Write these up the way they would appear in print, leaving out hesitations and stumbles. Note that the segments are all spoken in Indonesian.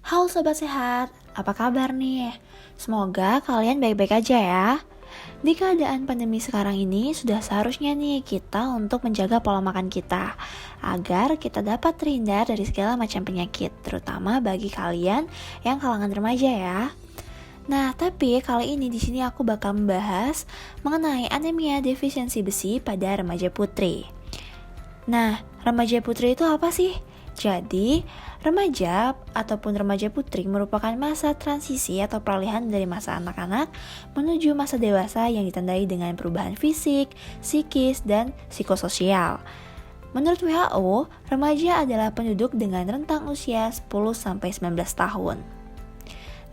Halo Sobat Sehat, apa kabar nih? Semoga kalian baik-baik aja ya. Di keadaan pandemi sekarang ini, sudah seharusnya nih kita untuk menjaga pola makan kita agar kita dapat terhindar dari segala macam penyakit, terutama bagi kalian yang kalangan remaja ya. Nah, tapi kali ini di sini aku bakal membahas mengenai anemia defisiensi besi pada remaja putri. Nah, remaja putri itu apa sih? Jadi, remaja ataupun remaja putri merupakan masa transisi atau peralihan dari masa anak-anak menuju masa dewasa yang ditandai dengan perubahan fisik, psikis, dan psikososial. Menurut WHO, remaja adalah penduduk dengan rentang usia 10-19 tahun.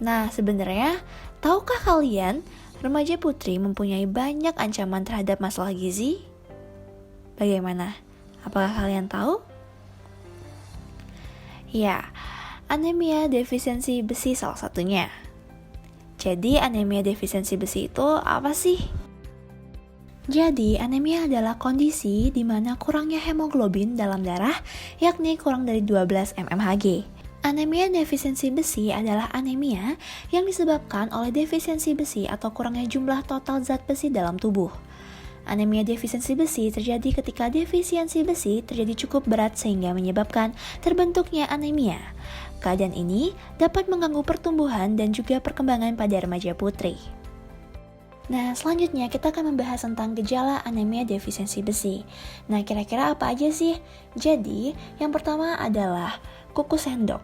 Nah, sebenarnya, tahukah kalian remaja putri mempunyai banyak ancaman terhadap masalah gizi? Bagaimana? Apakah kalian tahu? Ya, anemia defisiensi besi salah satunya. Jadi, anemia defisiensi besi itu apa sih? Jadi, anemia adalah kondisi di mana kurangnya hemoglobin dalam darah, yakni kurang dari 12 mmHg. Anemia defisiensi besi adalah anemia yang disebabkan oleh defisiensi besi atau kurangnya jumlah total zat besi dalam tubuh. Anemia defisiensi besi terjadi ketika defisiensi besi terjadi cukup berat sehingga menyebabkan terbentuknya anemia. Keadaan ini dapat mengganggu pertumbuhan dan juga perkembangan pada remaja putri. Nah, selanjutnya kita akan membahas tentang gejala anemia defisiensi besi. Nah, kira-kira apa aja sih? Jadi, yang pertama adalah kuku sendok,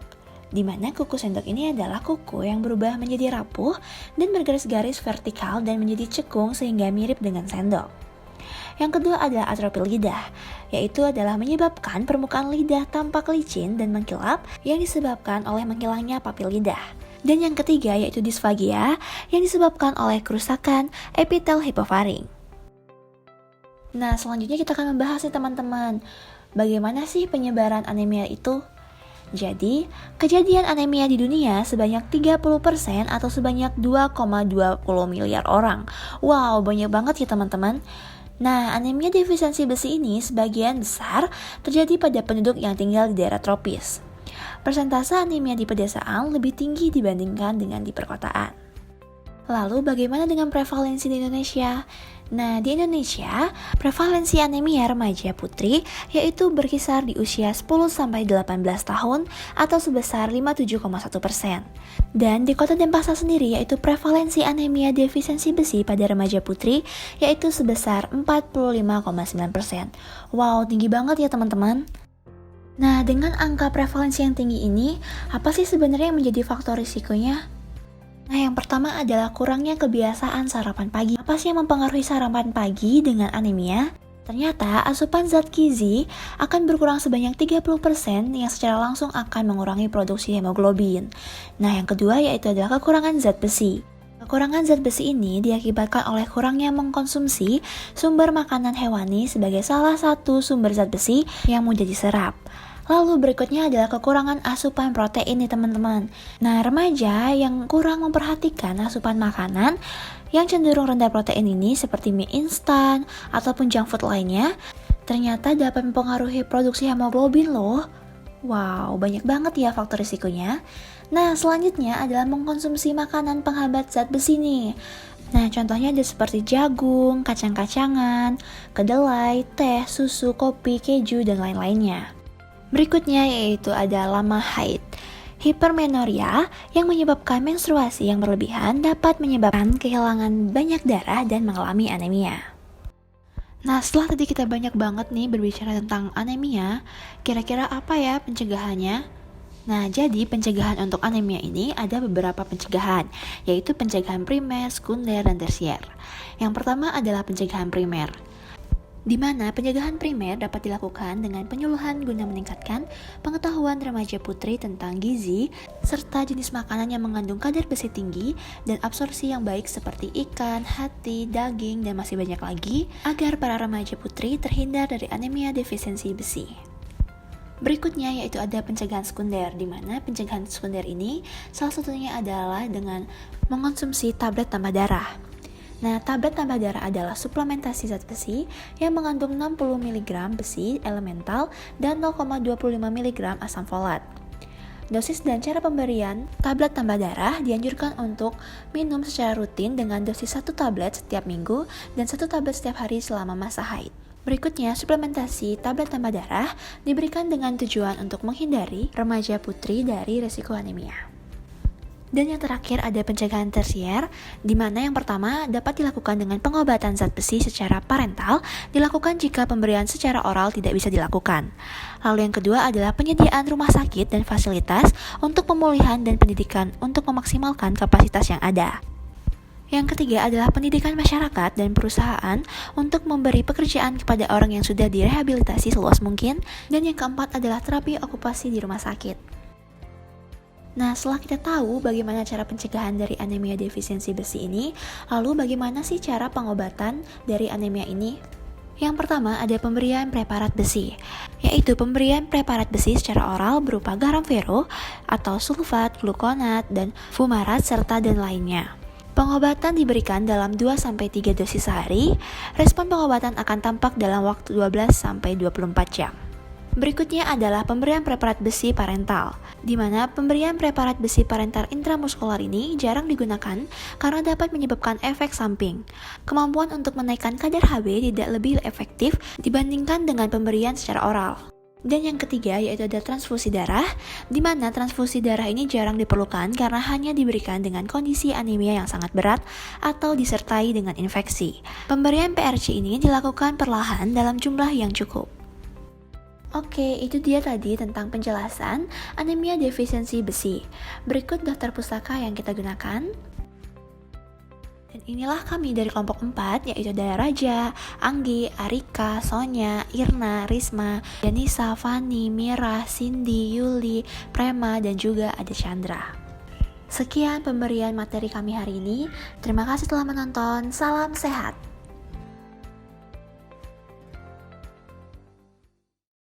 di mana kuku sendok ini adalah kuku yang berubah menjadi rapuh dan bergaris-garis vertikal dan menjadi cekung sehingga mirip dengan sendok. Yang kedua adalah atrofi lidah, yaitu adalah menyebabkan permukaan lidah tampak licin dan mengkilap yang disebabkan oleh menghilangnya papil lidah. Dan yang ketiga yaitu disfagia yang disebabkan oleh kerusakan epitel hipofaring. Nah, selanjutnya kita akan membahas nih teman-teman, bagaimana sih penyebaran anemia itu? Jadi, kejadian anemia di dunia sebanyak 30% atau sebanyak 2,20 miliar orang. Wow, banyak banget ya teman-teman. Nah, anemia defisiensi besi ini sebagian besar terjadi pada penduduk yang tinggal di daerah tropis. Persentase anemia di pedesaan lebih tinggi dibandingkan dengan di perkotaan. Lalu bagaimana dengan prevalensi di Indonesia? Nah, di Indonesia, prevalensi anemia remaja putri yaitu berkisar di usia 10-18 tahun atau sebesar 57,1%. Dan di Kota Denpasar sendiri yaitu prevalensi anemia defisiensi besi pada remaja putri yaitu sebesar 45,9%. Wow, tinggi banget ya teman-teman. Nah, dengan angka prevalensi yang tinggi ini, apa sih sebenarnya yang menjadi faktor risikonya? Nah, yang pertama adalah kurangnya kebiasaan sarapan pagi. Apa sih yang mempengaruhi sarapan pagi dengan anemia? Ternyata asupan zat gizi akan berkurang sebanyak 30% yang secara langsung akan mengurangi produksi hemoglobin. Nah, yang kedua yaitu adalah kekurangan zat besi. Kekurangan zat besi ini diakibatkan oleh kurangnya mengkonsumsi sumber makanan hewani sebagai salah satu sumber zat besi yang mudah diserap. Lalu berikutnya adalah kekurangan asupan protein nih teman-teman. Nah, remaja yang kurang memperhatikan asupan makanan yang cenderung rendah protein ini seperti mie instan ataupun junk food lainnya, ternyata dapat mempengaruhi produksi hemoglobin loh. Wow, banyak banget ya faktor risikonya. Nah, selanjutnya adalah mengkonsumsi makanan penghambat zat besi nih. Nah, contohnya ada seperti jagung, kacang-kacangan, kedelai, teh, susu, kopi, keju, dan lain-lainnya. Berikutnya yaitu ada lama haid. Hipermenoria yang menyebabkan menstruasi yang berlebihan dapat menyebabkan kehilangan banyak darah dan mengalami anemia. Nah, setelah tadi kita banyak banget nih berbicara tentang anemia, kira-kira apa ya pencegahannya? Nah, jadi pencegahan untuk anemia ini ada beberapa pencegahan, yaitu pencegahan primer, sekunder, dan tersier. Yang pertama adalah pencegahan primer, di mana pencegahan primer dapat dilakukan dengan penyuluhan guna meningkatkan pengetahuan remaja putri tentang gizi, serta jenis makanan yang mengandung kadar besi tinggi dan absorpsi yang baik seperti ikan, hati, daging, dan masih banyak lagi, agar para remaja putri terhindar dari anemia defisiensi besi. Berikutnya yaitu ada pencegahan sekunder, di mana pencegahan sekunder ini salah satunya adalah dengan mengonsumsi tablet tambah darah. Nah, tablet tambah darah adalah suplementasi zat besi yang mengandung 60 mg besi elemental dan 0,25 mg asam folat. Dosis dan cara pemberian tablet tambah darah dianjurkan untuk minum secara rutin dengan dosis 1 tablet setiap minggu dan 1 tablet setiap hari selama masa haid. Berikutnya, suplementasi tablet tambah darah diberikan dengan tujuan untuk menghindari remaja putri dari risiko anemia. Dan yang terakhir ada pencegahan tersier, di mana yang pertama dapat dilakukan dengan pengobatan zat besi secara parental, dilakukan jika pemberian secara oral tidak bisa dilakukan. Lalu yang kedua adalah penyediaan rumah sakit dan fasilitas untuk pemulihan dan pendidikan untuk memaksimalkan kapasitas yang ada. Yang ketiga adalah pendidikan masyarakat dan perusahaan untuk memberi pekerjaan kepada orang yang sudah direhabilitasi seluas mungkin. Dan yang keempat adalah terapi okupasi di rumah sakit. Nah, setelah kita tahu bagaimana cara pencegahan dari anemia defisiensi besi ini, lalu bagaimana sih cara pengobatan dari anemia ini? Yang pertama ada pemberian preparat besi, yaitu pemberian preparat besi secara oral berupa garam fero atau sulfat, glukonat, dan fumarat serta dan lainnya. Pengobatan diberikan dalam 2-3 dosis sehari. Respon pengobatan akan tampak dalam waktu 12-24 jam. Berikutnya adalah pemberian preparat besi parental, di mana pemberian preparat besi parental intramuskular ini jarang digunakan karena dapat menyebabkan efek samping. Kemampuan untuk menaikkan kadar Hb tidak lebih efektif dibandingkan dengan pemberian secara oral. Dan yang ketiga yaitu ada transfusi darah, di mana transfusi darah ini jarang diperlukan karena hanya diberikan dengan kondisi anemia yang sangat berat atau disertai dengan infeksi. Pemberian PRC ini dilakukan perlahan dalam jumlah yang cukup. Oke, itu dia tadi tentang penjelasan anemia defisiensi besi. Berikut daftar pustaka yang kita gunakan. Dan inilah kami dari kelompok 4, yaitu ada Raja, Anggi, Arika, Sonya, Irna, Risma, Yanisa, Fani, Mira, Cindy, Yuli, Prema, dan juga ada Chandra. Sekian pemberian materi kami hari ini. Terima kasih telah menonton. Salam sehat.